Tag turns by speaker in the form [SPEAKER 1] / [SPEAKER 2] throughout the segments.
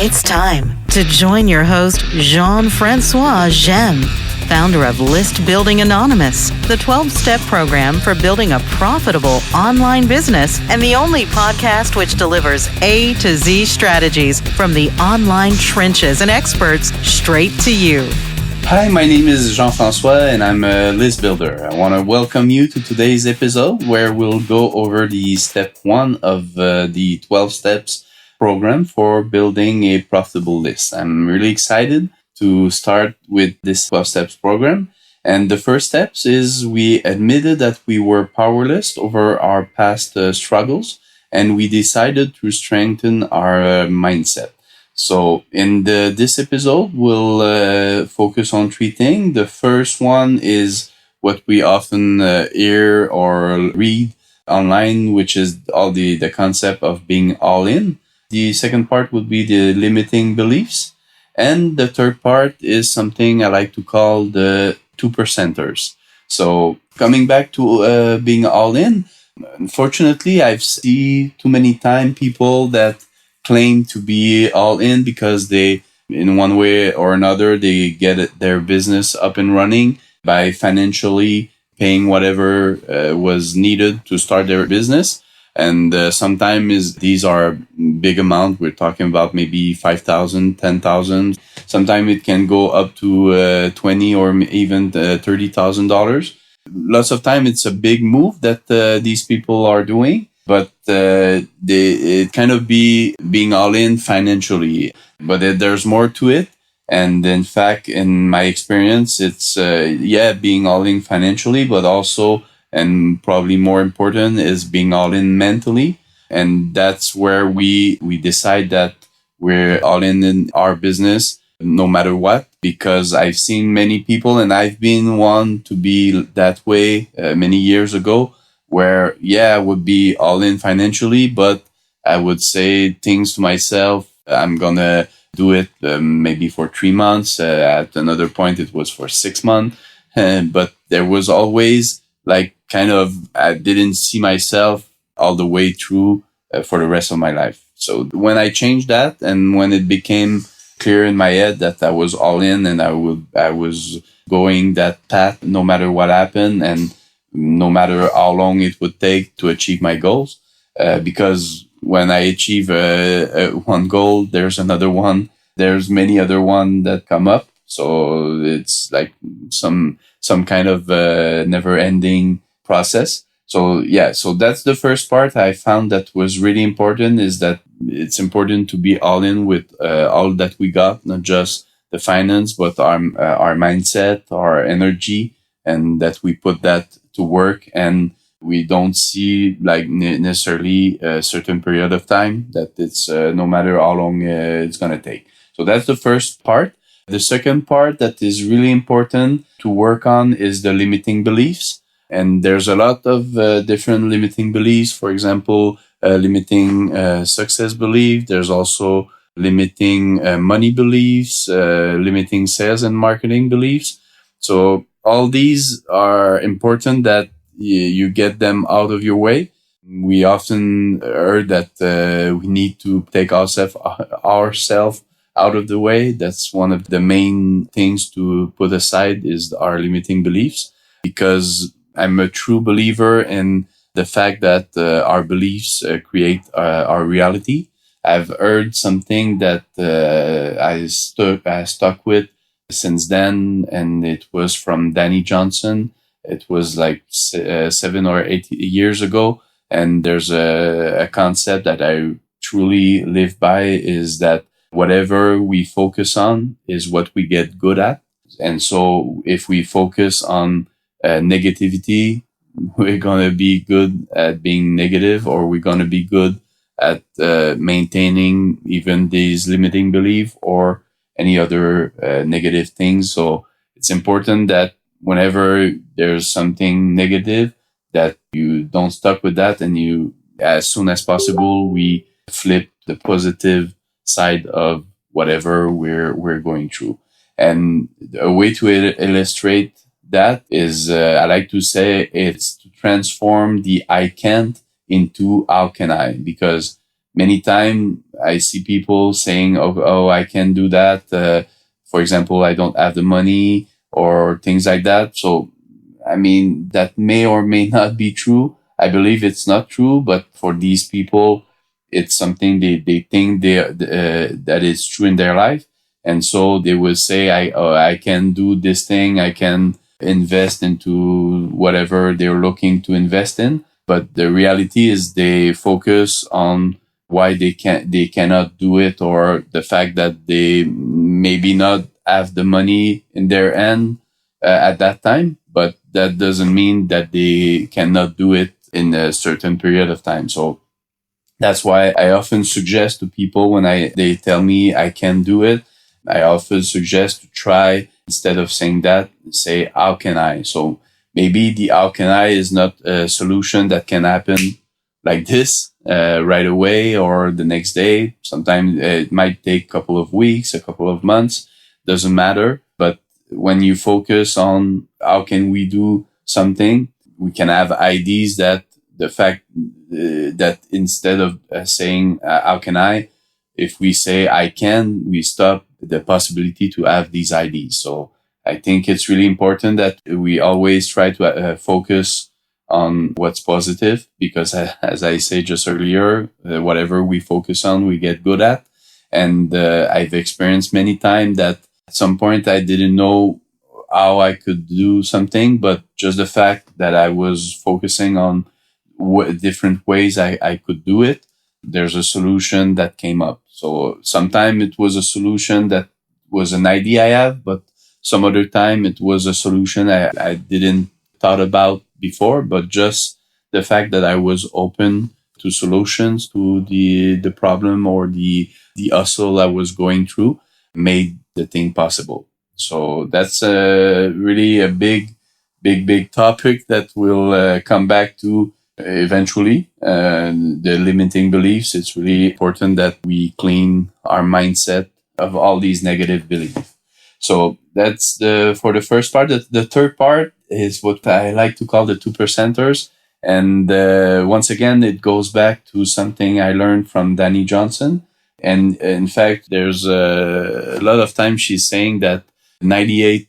[SPEAKER 1] It's time to join your host, Jean-Francois Gemme, founder of List Building Anonymous, the 12-step program for building a profitable online business, and the only podcast which delivers A to Z strategies from the online trenches and experts straight to you.
[SPEAKER 2] Hi, my name is Jean-Francois and I'm a list builder. I want to welcome you to today's episode where we'll go over the step 1 of the 12 steps program for building a profitable list. I'm really excited to start with this 12 steps program. And the first steps is we admitted that we were powerless over our past struggles, and we decided to strengthen our mindset. So in this episode, we'll focus on 3 things. The first one is what we often hear or read online, which is all the concept of being all in. The second part would be the limiting beliefs. And the third part is something I like to call the 2%ers. So coming back to being all in, unfortunately, I've seen too many times people that claim to be all in because they, in one way or another, they get their business up and running by financially paying whatever was needed to start their business. And sometimes these are big amount. We're talking about maybe 5,000, 10,000. Sometimes it can go up to 20 or even $30,000. Lots of time it's a big move that these people are doing, but it kind of be being all in financially. But there's more to it. And in fact, in my experience, it's being all in financially, but also, and probably more important, is being all in mentally. And that's where we decide that we're all in our business no matter what, because I've seen many people, and I've been one to be that way many years ago, where, I would be all in financially, but I would say things to myself, I'm going to do it maybe for 3 months. At another point, it was for 6 months. But there was always I didn't see myself all the way through for the rest of my life. So when I changed that, and when it became clear in my head that I was all in and I was going that path no matter what happened and no matter how long it would take to achieve my goals, because when I achieve one goal, there's another one. There's many other ones that come up. So it's like some kind of never-ending process. So that's the first part I found that was really important, is that it's important to be all in with all that we got, not just the finance, but our mindset, our energy, and that we put that to work, and we don't see necessarily a certain period of time, that it's no matter how long it's going to take. So that's the first part. The second part that is really important to work on is the limiting beliefs. And there's a lot of different limiting beliefs. For example, limiting success belief. There's also limiting money beliefs, limiting sales and marketing beliefs. So all these are important that you get them out of your way. We often heard that we need to take ourselves out of the way. That's one of the main things to put aside, is our limiting beliefs, because I'm a true believer in the fact that our beliefs create our reality. I've heard something that I stuck with since then, and it was from Danny Johnson. It was 7 or 8 years ago. And there's a concept that I truly live by, is that whatever we focus on is what we get good at. And so if we focus on negativity, we're going to be good at being negative, or we're going to be good at maintaining even these limiting beliefs or any other negative things. So it's important that whenever there's something negative, that you don't stuck with that, and you, as soon as possible, we flip the positive side of whatever we're going through. And a way to illustrate that is, I like to say, it's to transform the I can't into how can I, because many times I see people saying, oh, I can't do that. For example, I don't have the money or things like that. So, I mean, that may or may not be true. I believe it's not true, but for these people, it's something they think that is true in their life. And so they will say, I can do this thing. I can invest into whatever they're looking to invest in. But the reality is they focus on why they cannot do it, or the fact that they maybe not have the money in their end at that time. But that doesn't mean that they cannot do it in a certain period of time. So that's why I often suggest to people when they tell me I can't do it, I often suggest to try, instead of saying that, say, how can I? So maybe the how can I is not a solution that can happen like this right away or the next day. Sometimes it might take a couple of weeks, a couple of months, doesn't matter. But when you focus on how can we do something, we can have ideas that the fact that instead of saying how can I, if we say I can, we stop the possibility to have these ideas. So I think it's really important that we always try to focus on what's positive, because as I said just earlier, whatever we focus on, we get good at. And I've experienced many times that at some point I didn't know how I could do something, but just the fact that I was focusing on different ways I could do it, there's a solution that came up. So sometimes it was a solution that was an idea I have, but some other time it was a solution I didn't thought about before. But just the fact that I was open to solutions to the problem or the hustle I was going through made the thing possible. So that's really a big topic that we'll come back to eventually. The limiting beliefs. It's really important that we clean our mindset of all these negative beliefs. So that's for the first part. The third part is what I like to call the 2%ers. And once again, it goes back to something I learned from Danny Johnson. And in fact, there's a lot of times she's saying that 98%,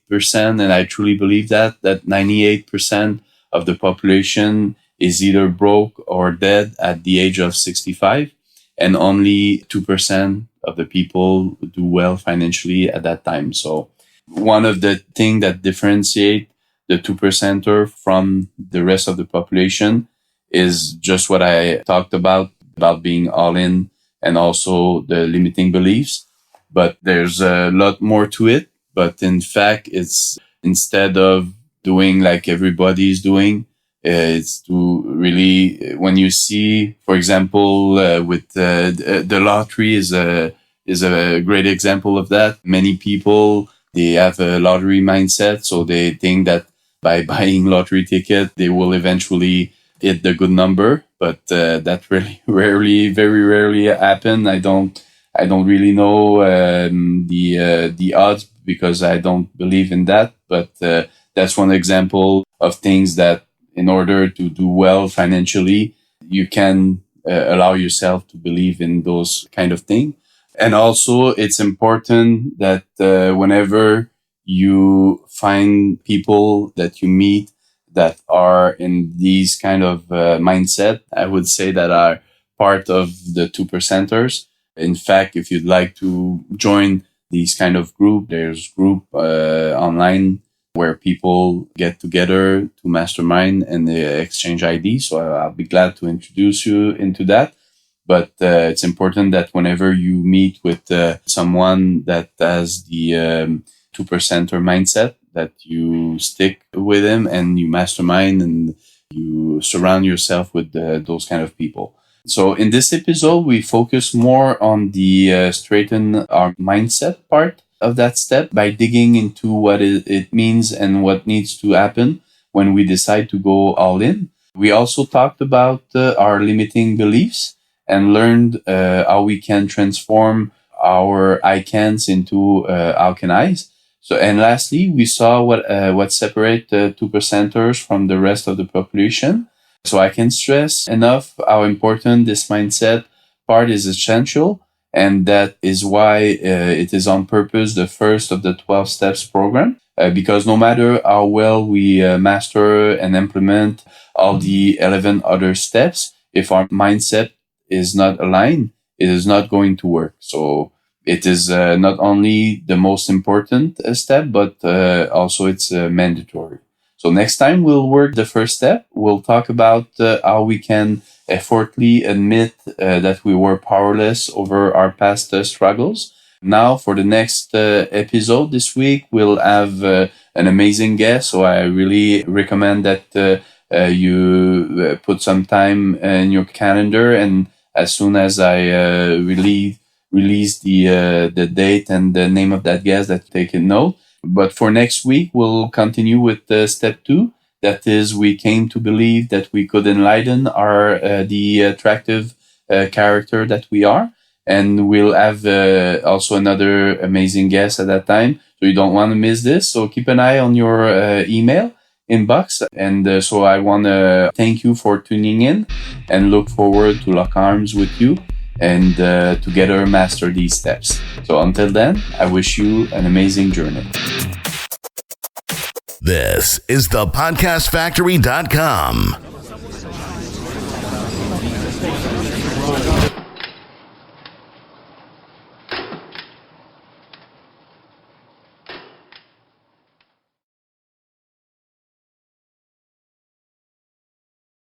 [SPEAKER 2] and I truly believe that 98% of the population is either broke or dead at the age of 65, and only 2% of the people do well financially at that time. So one of the things that differentiate the 2%er from the rest of the population is just what I talked about being all in, and also the limiting beliefs. But there's a lot more to it. But in fact, it's instead of doing like everybody's doing, it's to really, when you see, for example, with the lottery is a great example of that. Many people, they have a lottery mindset, so they think that by buying lottery ticket, they will eventually hit the good number. But that really very rarely happen. I don't really know the odds, because I don't believe in that. But that's one example of things that, in order to do well financially, you can allow yourself to believe in those kind of things. And also, it's important that whenever you find people that you meet that are in these kind of mindset, I would say that are part of the 2%ers. In fact, if you'd like to join these kind of group, there's group online where people get together to mastermind and exchange ideas. So I'll be glad to introduce you into that. But it's important that whenever you meet with someone that has the 2%er mindset, that you stick with him and you mastermind and you surround yourself with those kind of people. So in this episode, we focus more on the straighten our mindset part of that step by digging into what it means and what needs to happen when we decide to go all in. We also talked about our limiting beliefs and learned how we can transform our I cans into how can I's. So, and lastly, we saw what separates the 2%ers from the rest of the population. So I can stress enough how important this mindset part is essential. And that is why it is on purpose the first of the 12 steps program, because no matter how well we master and implement all the 11 other steps, if our mindset is not aligned, it is not going to work. So it is not only the most important step, but also it's mandatory. So next time we'll work the first step. We'll talk about how we can effortlessly admit that we were powerless over our past struggles. Now for the next episode this week, we'll have an amazing guest. So I really recommend that you put some time in your calendar, and as soon as I release the date and the name of that guest, that take a note. But for next week, we'll continue with step 2. That is, we came to believe that we could enlighten the attractive character that we are. And we'll have also another amazing guest at that time. So you don't want to miss this. So keep an eye on your email inbox. And so I want to thank you for tuning in and look forward to lock arms with you and together master these steps. So until then, I wish you an amazing journey.
[SPEAKER 3] This is thepodcastfactory.com.